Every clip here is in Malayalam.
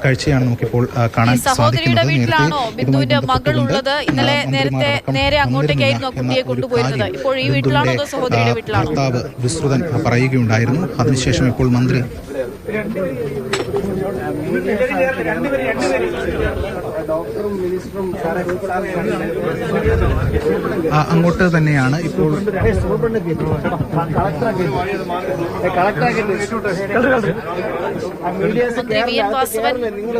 കാഴ്ചയാണ് നമുക്കിപ്പോൾ കാണാൻ സാധിക്കുന്നത്. ബിന്ദുവിന്റെ മകളുള്ളത് ഇന്നലെ നേരെ അങ്ങോട്ടേക്കായിരുന്നു കുട്ടിയെ കൊണ്ടുപോയിരുന്നത്. ഇപ്പോൾ ഈ വീട്ടിലാണോ അതോ സഹോദരിയുടെ വീട്ടിലാണോ? ഭർത്താവ് വിശ്രുതൻ പറയുകയുണ്ടായിരുന്നു. അതിനുശേഷം ഇപ്പോൾ മന്ത്രി അങ്ങോട്ട് തന്നെയാണ് ഇപ്പോൾ മന്ത്രി വി എൻ വാസവൻ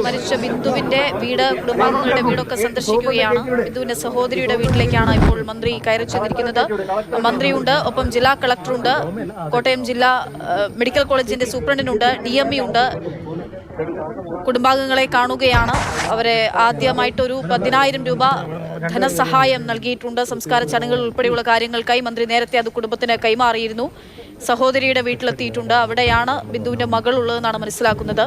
മരിച്ച ബിന്ദുവിന്റെ വീട്, കുടുംബാംഗങ്ങളുടെ വീടൊക്കെ സന്ദർശിക്കുകയാണ്. ബിന്ദുവിന്റെ സഹോദരിയുടെ വീട്ടിലേക്കാണ് ഇപ്പോൾ മന്ത്രി കയറി ചെന്നിരിക്കുന്നത്. മന്ത്രിയുണ്ട്, ഒപ്പം ജില്ലാ കളക്ടറുണ്ട്, കോട്ടയം ജില്ലാ മെഡിക്കൽ കോളേജിന്റെ സൂപ്രണ്ടിനുണ്ട്, DME ഉണ്ട്. കുടുംബാംഗങ്ങളെ കാണുകയാണ്. അവരെ ആദ്യമായിട്ടൊരു 10,000 രൂപ ധനസഹായം നൽകിയിട്ടുണ്ട്. സംസ്കാര ചടങ്ങുകൾ ഉൾപ്പെടെയുള്ള കാര്യങ്ങൾക്കായി മന്ത്രി നേരത്തെ അത് കുടുംബത്തിന് കൈമാറിയിരുന്നു. സഹോദരിയുടെ വീട്ടിലെത്തിയിട്ടുണ്ട്. അവിടെയാണ് ബിന്ദുവിന്റെ മകൾ ഉള്ളതെന്നാണ് മനസ്സിലാക്കുന്നത്.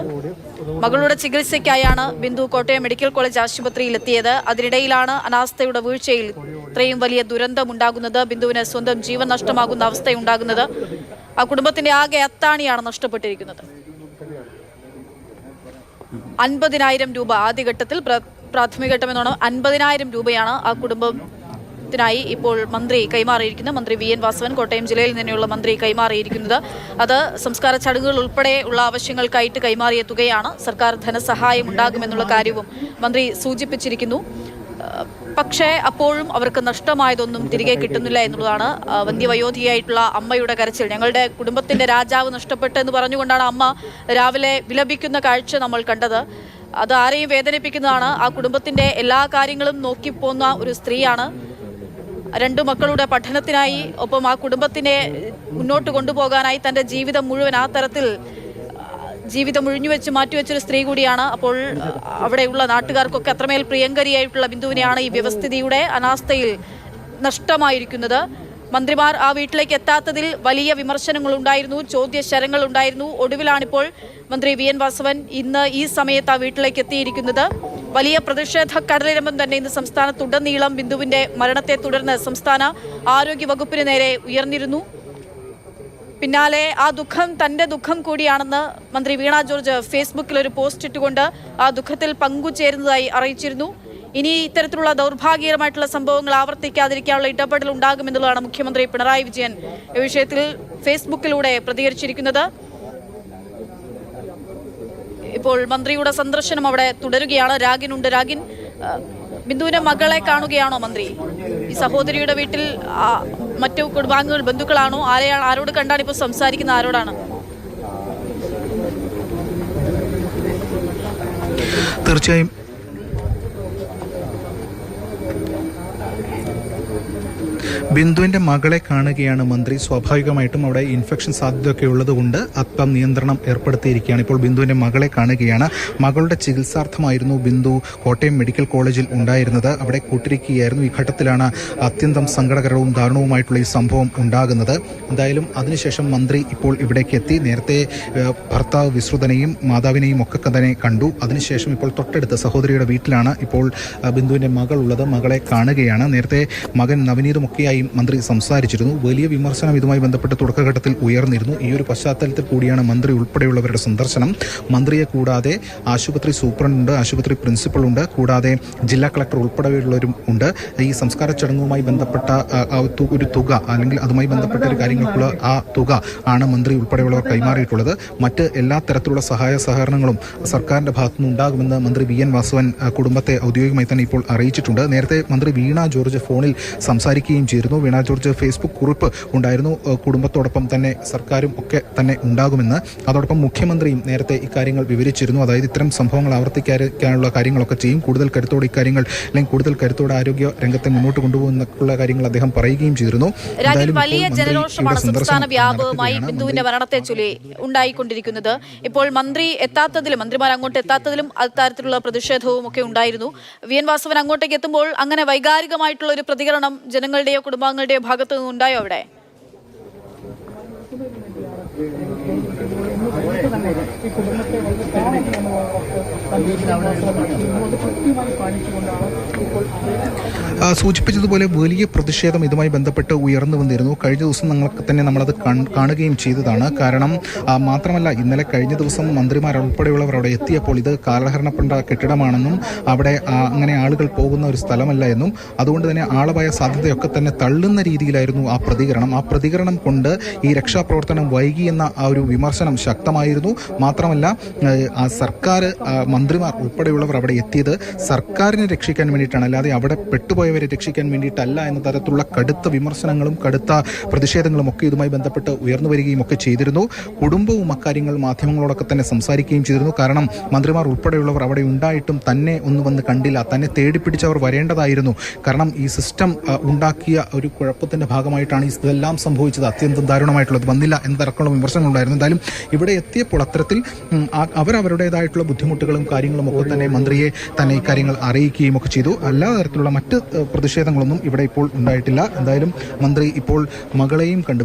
മകളുടെ ചികിത്സയ്ക്കായാണ് ബിന്ദു കോട്ടയം മെഡിക്കൽ കോളേജ് ആശുപത്രിയിൽ എത്തിയത്. അതിനിടയിലാണ് അനാസ്ഥയുടെ വീഴ്ചയിൽ ഇത്രയും വലിയ ദുരന്തമുണ്ടാകുന്നത്. ബിന്ദുവിന് സ്വന്തം ജീവൻ നഷ്ടമാകുന്ന അവസ്ഥയുണ്ടാകുന്നത്. ആ കുടുംബത്തിന്റെ ആകെ അത്താണിയാണ് നഷ്ടപ്പെട്ടിരിക്കുന്നത്. 50,000 രൂപ ആദ്യഘട്ടത്തിൽ, പ്രാഥമികഘട്ടമെന്നോണം 50,000 രൂപയാണ് ആ കുടുംബത്തിനായി ഇപ്പോൾ മന്ത്രി കൈമാറിയിരിക്കുന്നത്. മന്ത്രി വി എൻ വാസവൻ, കോട്ടയം ജില്ലയിൽ നിന്നുള്ള മന്ത്രി കൈമാറിയിരിക്കുന്നത്. അത് സംസ്കാര ചടങ്ങുകൾ ഉൾപ്പെടെ ഉള്ള ആവശ്യങ്ങൾക്കായിട്ട് കൈമാറിയ തുകയാണ്. സർക്കാർ ധനസഹായം ഉണ്ടാകുമെന്നുള്ള കാര്യവും മന്ത്രി സൂചിപ്പിച്ചിരിക്കുന്നു. പക്ഷേ അപ്പോഴും അവർക്ക് നഷ്ടമായതൊന്നും തിരികെ കിട്ടുന്നില്ല എന്നുള്ളതാണ് വന്ധ്യവയോധിയായിട്ടുള്ള അമ്മയുടെ കരച്ചിൽ. ഞങ്ങളുടെ കുടുംബത്തിന്റെ രാജാവ് നഷ്ടപ്പെട്ടെന്ന് പറഞ്ഞുകൊണ്ടാണ് അമ്മ രാവിലെ വിലപിക്കുന്ന കാഴ്ച നമ്മൾ കണ്ടത്. അത് ആരെയും വേദനിപ്പിക്കുന്നതാണ്. ആ കുടുംബത്തിന്റെ എല്ലാ കാര്യങ്ങളും നോക്കിപ്പോന്ന ഒരു സ്ത്രീയാണ്. 2 മക്കളുടെ പഠനത്തിനായി, ഒപ്പം ആ കുടുംബത്തിനെ മുന്നോട്ട് കൊണ്ടുപോകാനായി തന്റെ ജീവിതം മുഴുവൻ ആ തരത്തിൽ ജീവിതം ഒഴിഞ്ഞുവെച്ച് മാറ്റിവെച്ചൊരു സ്ത്രീ കൂടിയാണ്. അപ്പോൾ അവിടെയുള്ള നാട്ടുകാർക്കൊക്കെ അത്രമേൽ പ്രിയങ്കരിയായിട്ടുള്ള ബിന്ദുവിനെയാണ് ഈ വ്യവസ്ഥിതിയുടെ അനാസ്ഥയിൽ നഷ്ടമായിരിക്കുന്നത്. മന്ത്രിമാർ ആ വീട്ടിലേക്ക് എത്താത്തതിൽ വലിയ വിമർശനങ്ങളുണ്ടായിരുന്നു, ചോദ്യശരങ്ങളുണ്ടായിരുന്നു. ഒടുവിലാണിപ്പോൾ മന്ത്രി വി എൻ വാസവൻ ഇന്ന് ഈ സമയത്ത് ആ വീട്ടിലേക്ക് എത്തിയിരിക്കുന്നത്. വലിയ പ്രതിഷേധ കടലിരമ്പം തന്നെ ഇന്ന് സംസ്ഥാനത്തുടനീളം ബിന്ദുവിന്റെ മരണത്തെ തുടർന്ന് സംസ്ഥാന ആരോഗ്യ വകുപ്പിന് നേരെ ഉയർന്നിരുന്നു. പിന്നാലെ ആ ദുഃഖം തന്റെ ദുഃഖം കൂടിയാണെന്ന് മന്ത്രി വീണ ജോർജ് ഫേസ്ബുക്കിൽ ഒരു പോസ്റ്റ് ഇട്ടുകൊണ്ട് ആ ദുഃഖത്തിൽ പങ്കുചേരുന്നതായി അറിയിച്ചിരുന്നു. ഇനി ഇത്തരത്തിലുള്ള ദൗർഭാഗ്യകരമായിട്ടുള്ള സംഭവങ്ങൾ ആവർത്തിക്കാതിരിക്കാനുള്ള ഇടപെടൽ ഉണ്ടാകുമെന്നുള്ളതാണ് മുഖ്യമന്ത്രി പിണറായി വിജയൻ ഈ വിഷയത്തിൽ ഫേസ്ബുക്കിലൂടെ പ്രതികരിച്ചിരിക്കുന്നത്. ഇപ്പോൾ മന്ത്രിയുടെ സന്ദർശനം അവിടെ തുടരുകയാണ്. രാഗിനുണ്ട്. രാഗിൻ, ബിന്ദുവിന്റെ മകളെ കാണുകയാണോ മന്ത്രി? ഈ സഹോദരിയുടെ വീട്ടിൽ മറ്റു കുടുംബാംഗങ്ങൾ, ബന്ധുക്കളാണോ? ആരോട് കണ്ടാണ് ഇപ്പോൾ സംസാരിക്കുന്നത്? ആരോടാണ്? തീർച്ചയായും ബിന്ദുവിന്റെ മകളെ കാണുകയാണ് മന്ത്രി. സ്വാഭാവികമായിട്ടും അവിടെ ഇൻഫെക്ഷൻ സാധ്യതയൊക്കെ ഉള്ളതുകൊണ്ട് അല്പം നിയന്ത്രണം ഏർപ്പെടുത്തിയിരിക്കുകയാണ്. ഇപ്പോൾ ബിന്ദുവിന്റെ മകളെ കാണുകയാണ്. മകളുടെ ചികിത്സാർത്ഥമായിരുന്നു ബിന്ദു കോട്ടയം മെഡിക്കൽ കോളേജിൽ ഉണ്ടായിരുന്നത്. അവിടെ കൂട്ടിരിക്കുകയായിരുന്നു. ഈ ഘട്ടത്തിലാണ് അത്യന്തം സങ്കടകരവും ദാരുണവുമായിട്ടുള്ള ഈ സംഭവം ഉണ്ടാകുന്നത്. എന്തായാലും അതിനുശേഷം മന്ത്രി ഇപ്പോൾ ഇവിടേക്ക് എത്തി. നേരത്തെ ഭർത്താവ് വിശ്രുതനെയും മാതാവിനെയും ഒക്കെ തന്നെ കണ്ടു. അതിനുശേഷം ഇപ്പോൾ തൊട്ടടുത്ത സഹോദരിയുടെ വീട്ടിലാണ് ഇപ്പോൾ ബിന്ദുവിന്റെ മകൾ ഉള്ളത്. മകളെ കാണുകയാണ്. നേരത്തെ മകൻ നവനീതുമൊക്കെയായി മന്ത്രി സംസാരിച്ചിരുന്നു. വലിയ വിമർശനം ഇതുമായി ബന്ധപ്പെട്ട് തുടക്കഘട്ടത്തിൽ ഉയർന്നിരുന്നു. ഈ ഒരു പശ്ചാത്തലത്തിൽ കൂടിയാണ് മന്ത്രി ഉൾപ്പെടെയുള്ളവരുടെ സന്ദർശനം. മന്ത്രിയെ കൂടാതെ ആശുപത്രി സൂപ്രണ്ടുണ്ട്, ആശുപത്രി പ്രിൻസിപ്പളുണ്ട്, കൂടാതെ ജില്ലാ കളക്ടർ ഉൾപ്പെടെയുള്ളവരും ഉണ്ട്. ഈ സംസ്കാര ചടങ്ങുമായി ബന്ധപ്പെട്ട ഒരു തുക, അല്ലെങ്കിൽ അതുമായി ബന്ധപ്പെട്ട ഒരു കാര്യങ്ങൾക്കുള്ള ആ തുക ആണ് മന്ത്രി ഉൾപ്പെടെയുള്ളവർ കൈമാറിയിട്ടുള്ളത്. മറ്റ് എല്ലാ തരത്തിലുള്ള സഹായ സഹകരണങ്ങളും സർക്കാരിന്റെ ഭാഗത്തുനിന്ന് ഉണ്ടാകുമെന്ന് മന്ത്രി വി എൻ വാസവൻ കുടുംബത്തെ ഔദ്യോഗികമായി തന്നെ ഇപ്പോൾ അറിയിച്ചിട്ടുണ്ട്. നേരത്തെ മന്ത്രി വീണ ജോർജ് ഫോണിൽ സംസാരിക്കുകയും ചെയ്തിരുന്നു. വീണ ജോർജ് ഫേസ്ബുക്ക് കുറിപ്പ് ഉണ്ടായിരുന്നു. കുടുംബത്തോടൊപ്പം തന്നെ സർക്കാരും ഒക്കെ തന്നെ ഉണ്ടാകുമെന്ന്. അതോടൊപ്പം മുഖ്യമന്ത്രിയും നേരത്തെ ഇക്കാര്യങ്ങൾ വിവരിച്ചിരുന്നു. അതായത് ഇത്തരം സംഭവങ്ങൾ ആവർത്തിക്കാനുള്ള കാര്യങ്ങളൊക്കെ ചെയ്യും, കൂടുതൽ കരുത്തോടെ ഇക്കാര്യങ്ങൾ, അല്ലെങ്കിൽ കൂടുതൽ കരുത്തോടെ ആരോഗ്യ രംഗത്തെ മുന്നോട്ട് കൊണ്ടുപോകുന്ന കാര്യങ്ങൾ അദ്ദേഹം പറയുകയും ചെയ്തിരുന്നു. വലിയ ജനരോഷമാണ് സംസ്ഥാന വ്യാപകമായി ബിന്ദുവിന്റെ മരണത്തെ ചൊല്ലി ഉണ്ടായിക്കൊണ്ടിരിക്കുന്നത്. ഇപ്പോൾ മന്ത്രി എത്താത്തതിലും, മന്ത്രിമാർ അങ്ങോട്ട് എത്താത്തതിലും അത്തരത്തിലുള്ള പ്രതിഷേധവും ഒക്കെ ഉണ്ടായിരുന്നു. വി എൻ വാസവൻ അങ്ങോട്ടേക്ക് എത്തുമ്പോൾ അങ്ങനെ വൈകാരികമായിട്ടുള്ള ഒരു പ്രതികരണം ജനങ്ങളുടെയോ കുടുംബാംഗങ്ങളുടെയോ ഭാഗത്തു നിന്നുണ്ടായോ അവിടെ? സൂചിപ്പിച്ചതുപോലെ വലിയ പ്രതിഷേധം ഇതുമായി ബന്ധപ്പെട്ട് ഉയർന്നു വന്നിരുന്നു. കഴിഞ്ഞ ദിവസം നമ്മളത് കാണുകയും ചെയ്തതാണ്. കാരണം മാത്രമല്ല, ഇന്നലെ കഴിഞ്ഞ ദിവസം മന്ത്രിമാരുൾപ്പെടെയുള്ളവർ അവിടെ എത്തിയപ്പോൾ ഇത് കാലഹരണപ്പെട്ട കെട്ടിടമാണെന്നും അവിടെ അങ്ങനെ ആളുകൾ പോകുന്ന ഒരു സ്ഥലമല്ല എന്നും അതുകൊണ്ട് തന്നെ ആളപായ സാധ്യതയൊക്കെ തന്നെ തള്ളുന്ന രീതിയിലായിരുന്നു ആ പ്രതികരണം കൊണ്ട് ഈ രക്ഷാപ്രവർത്തനം വൈകി എന്ന ആ ഒരു വിമർശനം ശക്തമായിരുന്നു. മാത്രമല്ല, ആ സർക്കാർ മന്ത്രിമാർ ഉൾപ്പെടെയുള്ളവർ അവിടെ എത്തിയത് സർക്കാരിനെ രക്ഷിക്കാൻ വേണ്ടിയിട്ടാണ്, അല്ലാതെ അവിടെ പെട്ടുപോയവരെ രക്ഷിക്കാൻ വേണ്ടിയിട്ടല്ല എന്ന തരത്തിലുള്ള കടുത്ത വിമർശനങ്ങളും കടുത്ത പ്രതിഷേധങ്ങളും ഒക്കെ ഇതുമായി ബന്ധപ്പെട്ട് ഉയർന്നു വരികയും ഒക്കെ ചെയ്തിരുന്നു. കുടുംബവും അക്കാര്യങ്ങൾ മാധ്യമങ്ങളോടൊക്കെ തന്നെ സംസാരിക്കുകയും ചെയ്തിരുന്നു. കാരണം മന്ത്രിമാർ ഉൾപ്പെടെയുള്ളവർ അവിടെ ഉണ്ടായിട്ടും തന്നെ ഒന്നും വന്ന് കണ്ടില്ല, തന്നെ തേടിപ്പിടിച്ചവർ വരേണ്ടതായിരുന്നു. കാരണം ഈ സിസ്റ്റം ഉണ്ടാക്കിയ ഒരു കുഴപ്പത്തിന്റെ ഭാഗമായിട്ടാണ് ഇതെല്ലാം സംഭവിച്ചത്, അത്യന്തം ദാരുണമായിട്ടുള്ളത്, വന്നില്ല എന്ന തരത്തിലുള്ള വിമർശനങ്ങളുണ്ടായിരുന്നു. എന്തായാലും ഇവിടെ എത്തിയപ്പോൾ അത്തരത്തിൽ അവരുടേതായിട്ടുള്ള ബുദ്ധിമുട്ടുകളും കാര്യങ്ങളും ഒക്കെ തന്നെ മന്ത്രിയെ തന്നെ ഇക്കാര്യങ്ങൾ അറിയിക്കുകയും ഒക്കെ ചെയ്തു. എല്ലാ തരത്തിലുള്ള മറ്റ് പ്രതിഷേധങ്ങളൊന്നും ഇവിടെ ഇപ്പോൾ ഉണ്ടായിട്ടില്ല. എന്തായാലും മന്ത്രി ഇപ്പോൾ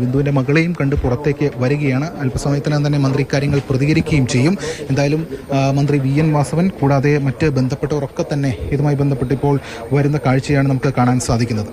ബിന്ദുവിന്റെ മകളെയും കണ്ട് പുറത്തേക്ക് വരികയാണ്. അല്പസമയത്തിനകം തന്നെ മന്ത്രി ഇക്കാര്യങ്ങൾ പ്രതികരിക്കുകയും ചെയ്യും. എന്തായാലും മന്ത്രി VN വാസവൻ കൂടാതെ മറ്റ് ബന്ധപ്പെട്ടവരൊക്കെ തന്നെ ഇതുമായി ബന്ധപ്പെട്ട് ഇപ്പോൾ വരുന്ന കാഴ്ചയാണ് നമുക്ക് കാണാൻ സാധിക്കുന്നത്.